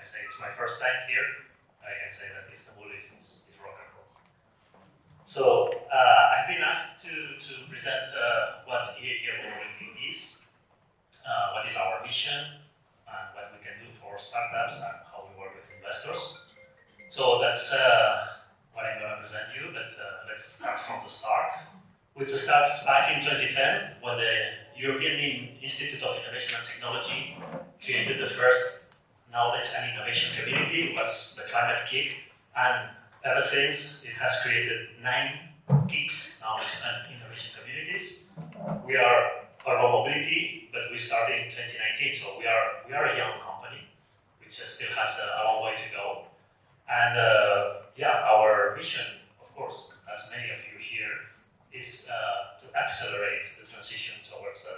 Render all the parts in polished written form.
can say it's my first time here. I can say that Istanbul is rock and roll. So I've been asked to present what EIT Urban Mobility is, what is our mission, and what we can do for startups and how we work with investors. So that's what I'm going to present you, but let's start from the start. Which starts back in 2010 when the European Institute of Innovation and Technology created the first knowledge and innovation community, was the Climate Kick, and ever since it has created 9 KICs, knowledge and innovation communities. We are Urban Mobility, but we started in 2019, so we are a young company, which still has a long way to go. And our mission, of course, as many of you here, is to accelerate the transition towards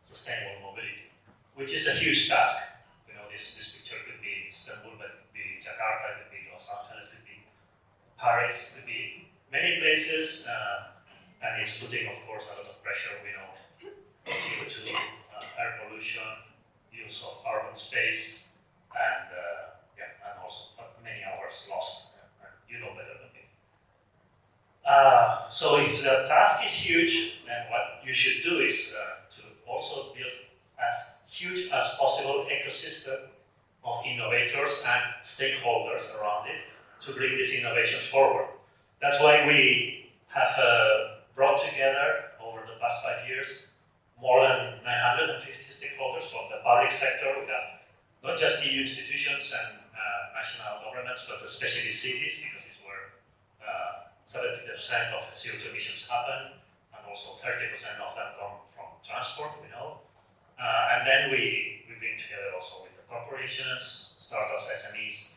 sustainable mobility, which is a huge task. You know, this picture could be Istanbul, but it could be Jakarta, it could be Los Angeles, it could be Paris, it could be many places, and it's putting, of course, a lot of pressure. We know CO2, air pollution, use of urban space, and also many hours lost. You know better than me. So if the task is huge, then what you should do is to also build as huge as possible ecosystem of innovators and stakeholders around it to bring these innovations forward. That's why we have brought together over the past 5 years more than 950 stakeholders from the public sector. We have not just EU institutions and national governments, but especially cities, because it's where 70% of CO2 emissions happen, and also 30% of them come from transport, we know. And then we bring together also with the corporations, startups, SMEs,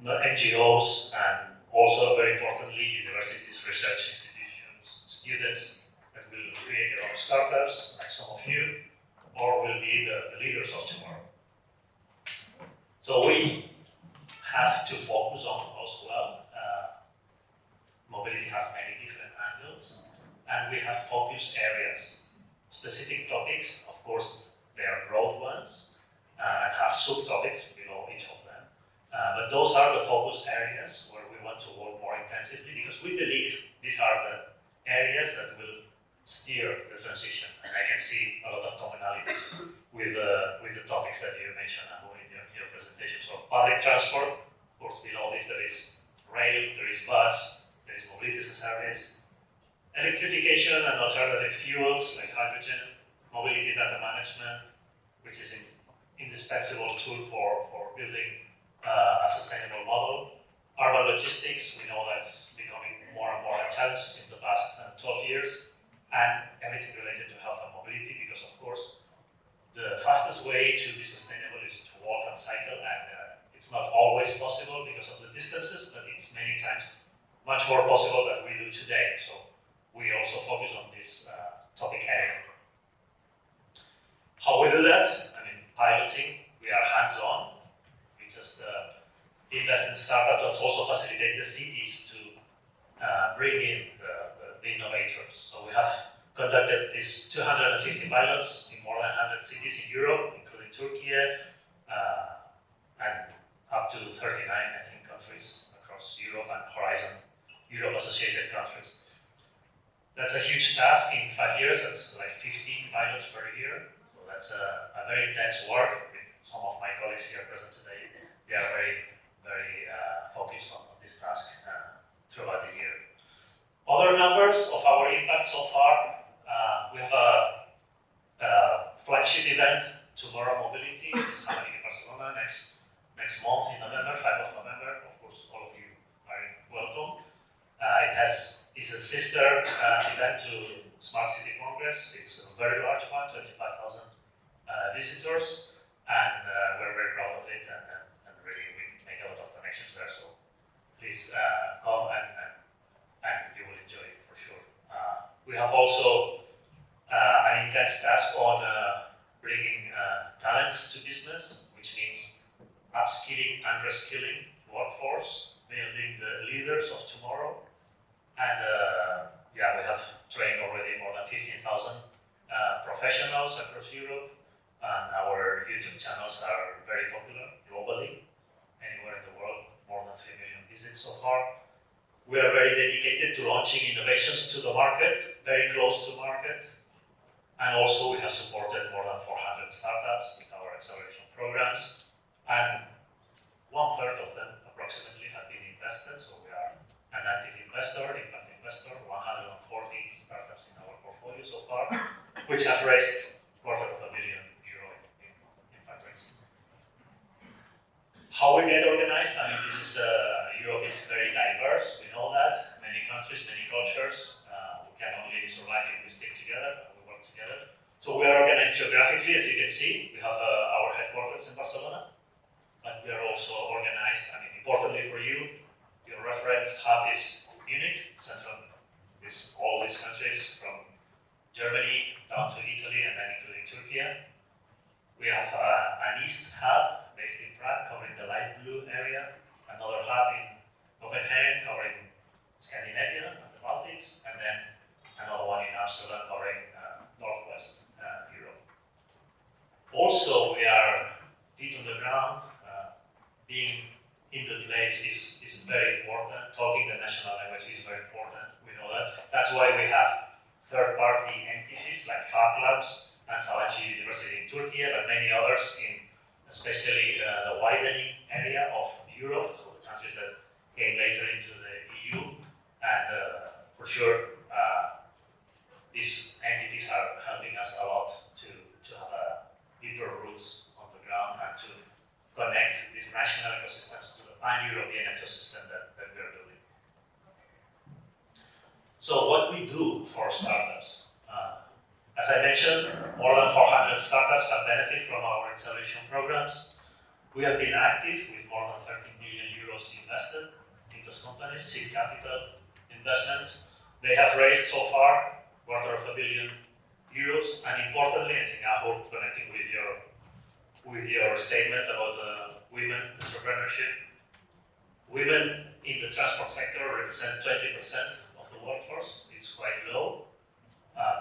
NGOs, and also, very importantly, universities, research institutions, students that will create their own startups, like some of you, or will be the leaders of tomorrow. So we have to focus on as well. Mobility has many different angles, and we have focus areas, specific topics. Of course, they are broad ones and have subtopics below each of them. But those are the focus areas where we want to work more intensively, because we believe these are the areas that will steer the transition. And I can see a lot of commonalities with the topics that you mentioned in your presentation. So public transport, of course, below this there is rail, there is bus, there is mobility as a service, electrification and alternative fuels like hydrogen, mobility data management, which is an indispensable tool for building a sustainable model. Urban logistics, we know that's becoming more and more a challenge since the past 12 years, and everything related to health and mobility, because of course the fastest way to be sustainable is to walk and cycle, and it's not always possible because of the distances, but it's many times much more possible than we do today. So we also focus on this topic area. How we do that? I mean, piloting, we are hands-on. We just invest in startups that also facilitate the cities to bring in the innovators. So we have conducted these 250 pilots in more than 100 cities in Europe, including Turkey, and up to 39, I think, countries across Europe and Horizon Europe-associated countries. That's a huge task in 5 years. That's like 15 pilots per year. So that's a very intense work with some of my colleagues here present today. They are very, very focused on this task throughout the year. Other numbers of our impact so far, we have a flagship event, Tomorrow Mobility. It's happening in Barcelona next month in November, 5th of November. Of course, all of you are welcome. It's a sister event to Smart City Congress. It's a very large one, 25,000 visitors, and we're very proud of it, and really we make a lot of connections there. So please come and you will enjoy it for sure. We have also an intense task on bringing talents to business, which means upskilling and reskilling workforce, building the leaders of tomorrow. And we have trained already more than 15,000 professionals across Europe, and our YouTube channels are very popular globally. so far. We are very dedicated to launching innovations to the market, very close to market. And also we have supported more than 400 startups with our acceleration programs. And 1/3 of them approximately have been invested. So we are an active investor, impact investor, 140 startups in our portfolio so far, which have raised €250 million in fundraising. How we get organized? I mean, this is Europe is very diverse. We know that many countries, many cultures. We can only survive if we stick together. Together. So we are organized geographically, as you can see. We have our headquarters in Barcelona, but we are also organized, I mean, importantly for you, your reference hub is Munich, central is all these countries from Germany down to Italy and then including Turkey. We have an east hub based in Prague, covering the light blue area, another hub in Copenhagen, covering Scandinavia and the Baltics, and then another one in Amsterdam, covering Northwest Europe. Also, we are feet on the ground. Being in the place is very important. Talking the national language is very important. We know that. That's why we have third-party entities like Fab Labs and Sabancı University in Turkey, but many others in especially the widening area of Europe, so the countries that came later into the EU, and for sure, these entities are helping us a lot to have deeper roots on the ground and to connect these national ecosystems to the pan-European ecosystem that we are building. So what we do for startups? As I mentioned, more than 400 startups have benefited from our acceleration programs. We have been active with more than 13 million euros invested in those companies, seed capital investments. They have raised so far €250 million, and importantly, I think I hope connecting with your statement about women entrepreneurship. Women in the transport sector represent 20% of the workforce. It's quite low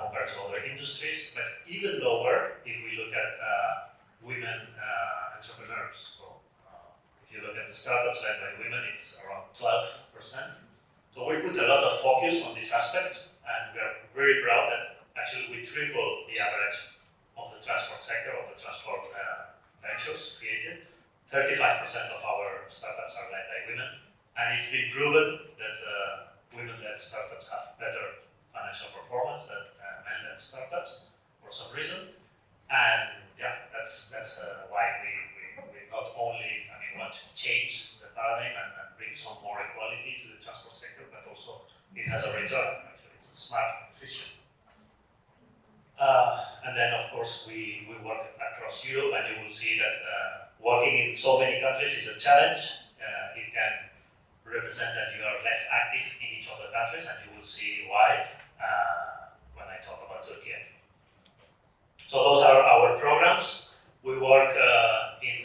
compared to other industries, but even lower if we look at women entrepreneurs. So if you look at the startups led by women, it's around 12%. So we put a lot of focus on this aspect. And we are very proud that actually we tripled the average of the transport sector, of the transport ventures created. 35% of our startups are led by women. And it's been proven that women-led startups have better financial performance than men-led startups for some reason. And yeah, that's why we not only want to change the paradigm and bring some more equality to the transport sector, but also it has a return. It's a smart decision. And then, of course, we work across Europe, and you will see that working in so many countries is a challenge. It can represent that you are less active in each of the countries, and you will see why when I talk about Turkey. So those are our programs. We work in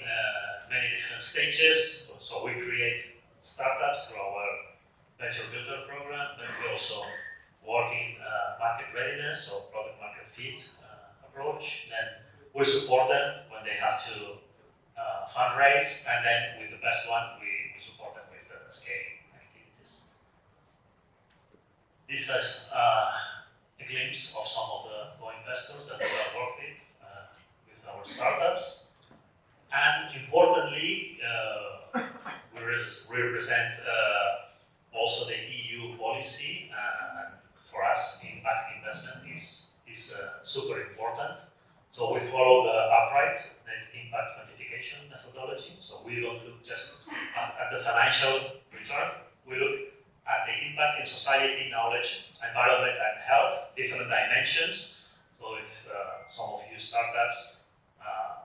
many different stages. So we create startups through our Venture Builder program, but we also work in market readiness, so product market fit approach. Then we support them when they have to fundraise, and then with the best one, we support them with scaling activities. This is a glimpse of some of the co-investors that we have worked with our startups. And importantly, we represent also the EU policy. For us, impact investment is super important. So we follow the upright net impact quantification methodology. So we don't look just at the financial return. We look at the impact in society, knowledge, environment, and health, different dimensions. So if some of you startups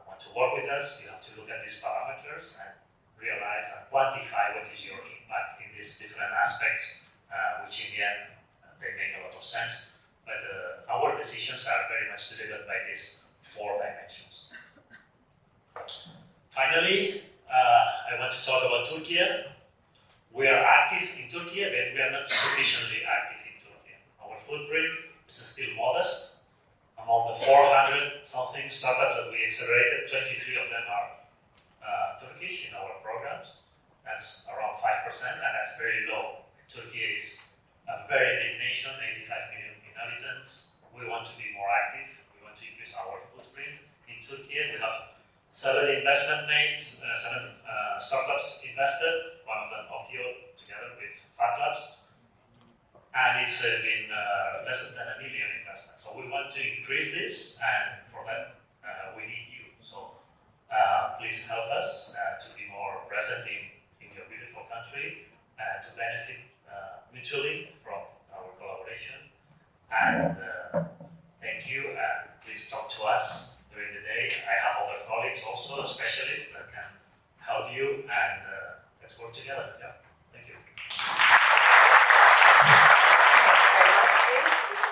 want to work with us, you have to look at these parameters and realize and quantify what is your impact in these different aspects, which in the end, they make a lot of sense. But our decisions are very much driven by these 4 dimensions. Finally, I want to talk about Turkey. We are active in Turkey, but we are not sufficiently active in Turkey. Our footprint is still modest. Among the 400-something startups that we accelerated, 23 of them are Turkish in our programs. That's around 5%, and that's very low. Turkey is a very big nation, 85 million inhabitants. We want to be more active. We want to increase our footprint in Turkey. We have 7 investment mates, 7 startups invested, one of them Optio, together with Fat Labs. And it's been less than $1 million investment. So we want to increase this, and for that, we need you. So please help us to be more present in your beautiful country and to benefit mutually from our collaboration. And thank you, and please talk to us during the day. I have other colleagues also, specialists that can help you, and let's work together. Yeah, thank you.